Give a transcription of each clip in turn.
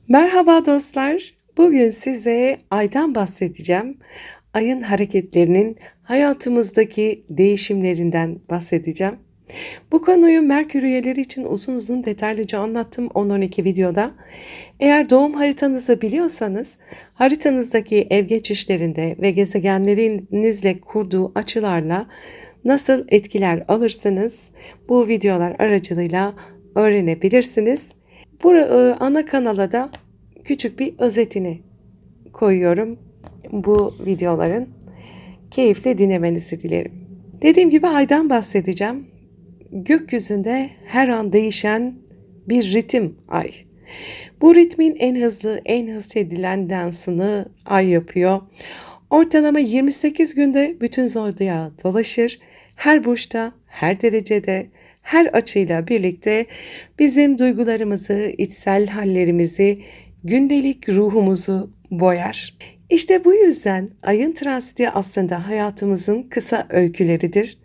Merhaba dostlar. Bugün size aydan bahsedeceğim. Ayın hareketlerinin hayatımızdaki değişimlerinden bahsedeceğim. Bu konuyu Merkür üyeleri için uzun uzun detaylıca anlattım 10-12 videoda. Eğer doğum haritanızı biliyorsanız haritanızdaki ev geçişlerinde ve gezegenlerinizle kurduğu açılarla nasıl etkiler alırsınız bu videolar aracılığıyla öğrenebilirsiniz. Bu ana kanala da küçük bir özetini koyuyorum bu videoların. Keyifle dinlemenizi dilerim. Dediğim gibi aydan bahsedeceğim. Gökyüzünde her an değişen bir ritim ay. Bu ritmin en hızlı, en hissedilen dansını ay yapıyor. Ortalama 28 günde bütün zodya dolaşır. Her burçta, her derecede, her açıyla birlikte bizim duygularımızı, içsel hallerimizi, gündelik ruhumuzu boyar. İşte bu yüzden ayın transiti aslında hayatımızın kısa öyküleridir.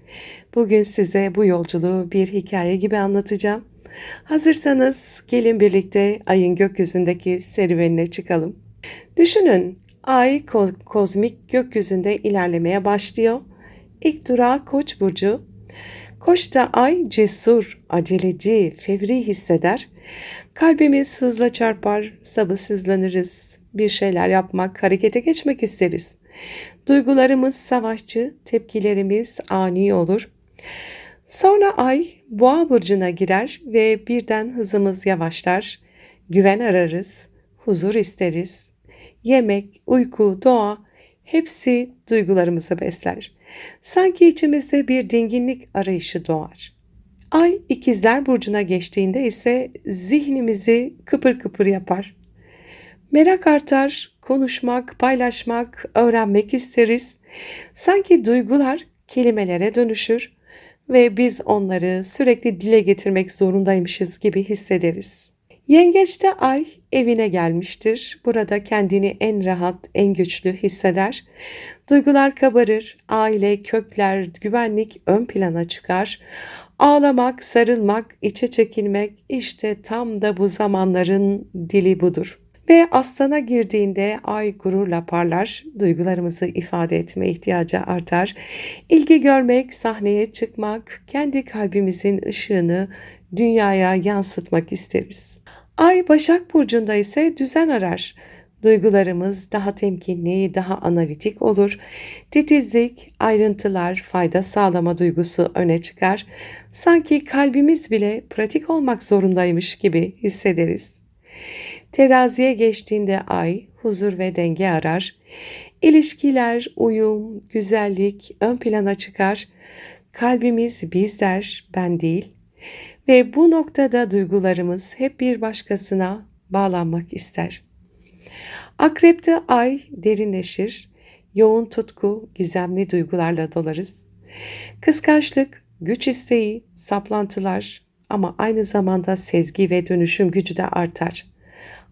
Bugün size bu yolculuğu bir hikaye gibi anlatacağım. Hazırsanız gelin birlikte ayın gökyüzündeki serüvenine çıkalım. Düşünün, ay kozmik gökyüzünde ilerlemeye başlıyor. İlk durağı Koç burcu. Koç'ta ay cesur, aceleci, fevri hisseder. Kalbimiz hızla çarpar, sabırsızlanırız. Bir şeyler yapmak, harekete geçmek isteriz. Duygularımız savaşçı, tepkilerimiz ani olur. Sonra ay Boğa burcuna girer ve birden hızımız yavaşlar. Güven ararız, huzur isteriz. Yemek, uyku, doğa hepsi duygularımızı besler. Sanki içimizde bir dinginlik arayışı doğar. Ay İkizler burcuna geçtiğinde ise zihnimizi kıpır kıpır yapar. Merak artar, konuşmak, paylaşmak, öğrenmek isteriz. Sanki duygular kelimelere dönüşür ve biz onları sürekli dile getirmek zorundaymışız gibi hissederiz. Yengeçte ay evine gelmiştir. Burada kendini en rahat, en güçlü hisseder. Duygular kabarır, aile, kökler, güvenlik ön plana çıkar. Ağlamak, sarılmak, içe çekilmek işte tam da bu zamanların dili budur. Ve Aslan'a girdiğinde ay gururla parlar, duygularımızı ifade etme ihtiyacı artar. İlgi görmek, sahneye çıkmak, kendi kalbimizin ışığını dünyaya yansıtmak isteriz. Ay Başak Burcu'nda ise düzen arar. Duygularımız daha temkinli, daha analitik olur. Titizlik, ayrıntılar, fayda sağlama duygusu öne çıkar. Sanki kalbimiz bile pratik olmak zorundaymış gibi hissederiz. Teraziye geçtiğinde ay huzur ve denge arar. İlişkiler, uyum, güzellik ön plana çıkar. Kalbimiz biz der, ben değil. Ve bu noktada duygularımız hep bir başkasına bağlanmak ister. Akrep'te ay derinleşir. Yoğun tutku, gizemli duygularla dolarız. Kıskançlık, güç isteği, saplantılar ama aynı zamanda sezgi ve dönüşüm gücü de artar.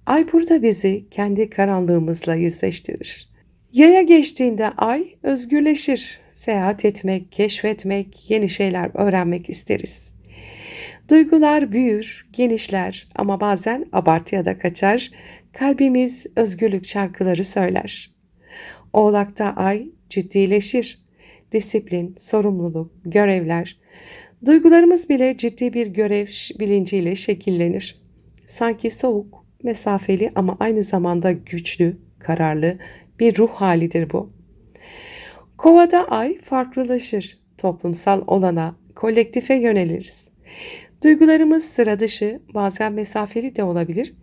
Ay burada bizi kendi karanlığımızla yüzleştirir. Yaya geçtiğinde ay özgürleşir. Seyahat etmek, keşfetmek, yeni şeyler öğrenmek isteriz. Duygular büyür, genişler ama bazen abartıya da kaçar. Kalbimiz özgürlük şarkıları söyler. Oğlak'ta ay ciddileşir. Disiplin, sorumluluk, görevler. Duygularımız bile ciddi bir görev bilinciyle şekillenir. Sanki soğuk, mesafeli ama aynı zamanda güçlü, kararlı bir ruh halidir bu. Kovada ay farklılaşır. Toplumsal olana, kolektife yöneliriz. Duygularımız sıra dışı, bazen mesafeli de olabilir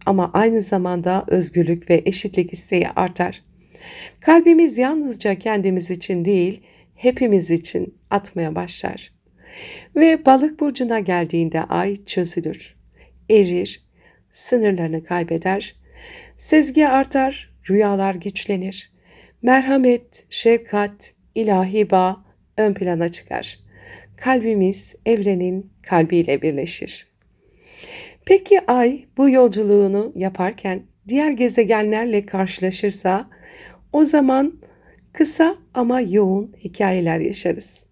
ama aynı zamanda özgürlük ve eşitlik isteği artar. Kalbimiz yalnızca kendimiz için değil, hepimiz için atmaya başlar. Ve balık burcuna geldiğinde ay çözülür, erir, sınırlarını kaybeder, sezgi artar, rüyalar güçlenir. Merhamet, şefkat, ilahi bağ ön plana çıkar. Kalbimiz evrenin kalbiyle birleşir. Peki ay bu yolculuğunu yaparken diğer gezegenlerle karşılaşırsa o zaman kısa ama yoğun hikayeler yaşarız.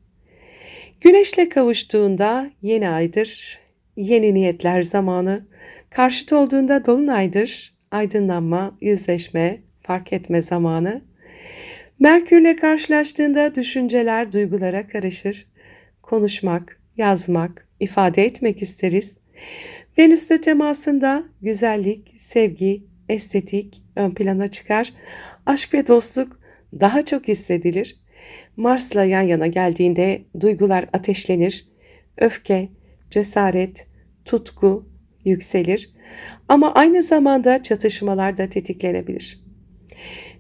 Güneşle kavuştuğunda yeni aydır, yeni niyetler zamanı, karşıt olduğunda dolunaydır, aydınlanma, yüzleşme, fark etme zamanı. Merkürle karşılaştığında düşünceler duygulara karışır. Konuşmak, yazmak, ifade etmek isteriz. Venüs'te temasında güzellik, sevgi, estetik ön plana çıkar. Aşk ve dostluk daha çok hissedilir. Mars'la yan yana geldiğinde duygular ateşlenir. Öfke, cesaret, tutku yükselir. Ama aynı zamanda çatışmalar da tetiklenebilir.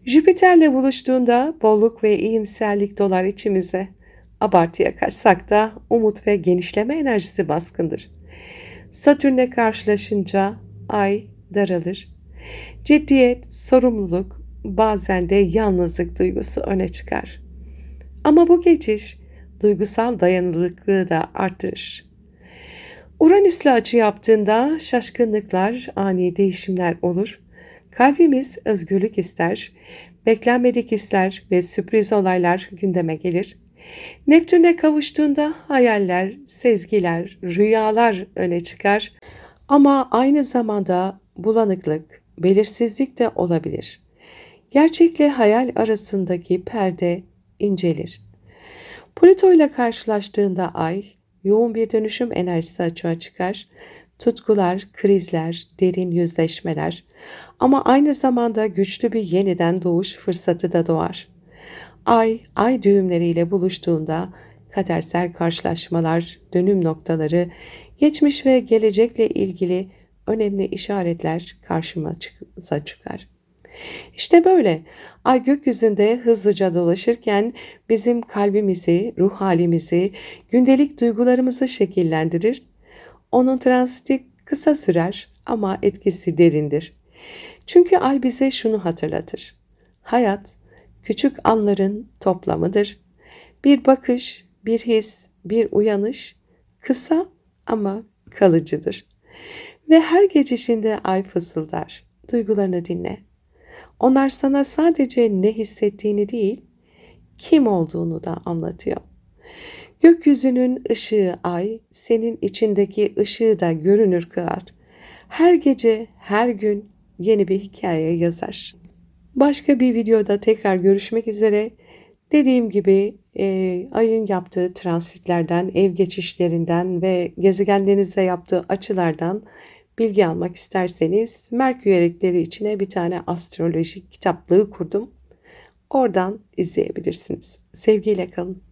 Jüpiter'le buluştuğunda bolluk ve iyimserlik dolar içimize. Abartıya kaçsak da umut ve genişleme enerjisi baskındır. Satürn'le karşılaşınca ay daralır. Ciddiyet, sorumluluk, bazen de yalnızlık duygusu öne çıkar. Ama bu geçiş duygusal dayanıklılığı da artırır. Uranüs'le açı yaptığında şaşkınlıklar, ani değişimler olur. Kalbimiz özgürlük ister, beklenmedik hisler ve sürpriz olaylar gündeme gelir. Neptün'e kavuştuğunda hayaller, sezgiler, rüyalar öne çıkar. Ama aynı zamanda bulanıklık, belirsizlik de olabilir. Gerçekle hayal arasındaki perde incelir. Plüto ile karşılaştığında ay, yoğun bir dönüşüm enerjisi açığa çıkar. Tutkular, krizler, derin yüzleşmeler ama aynı zamanda güçlü bir yeniden doğuş fırsatı da doğar. Ay düğümleriyle buluştuğunda kadersel karşılaşmalar, dönüm noktaları, geçmiş ve gelecekle ilgili önemli işaretler karşımıza çıkar. İşte böyle ay gökyüzünde hızlıca dolaşırken bizim kalbimizi, ruh halimizi, gündelik duygularımızı şekillendirir. Onun transiti kısa sürer ama etkisi derindir. Çünkü ay bize şunu hatırlatır. Hayat küçük anların toplamıdır. Bir bakış, bir his, bir uyanış kısa ama kalıcıdır. Ve her geçişinde ay fısıldar. Duygularını dinle. Onlar sana sadece ne hissettiğini değil, kim olduğunu da anlatıyor. Gökyüzünün ışığı ay, senin içindeki ışığı da görünür kılar. Her gece, her gün yeni bir hikaye yazar. Başka bir videoda tekrar görüşmek üzere. Dediğim gibi ayın yaptığı transitlerden, ev geçişlerinden ve gezegenlerinize yaptığı açılardan bilgi almak isterseniz Merkür Yörükleri içine bir tane astroloji kitaplığı kurdum. Oradan izleyebilirsiniz. Sevgiyle kalın.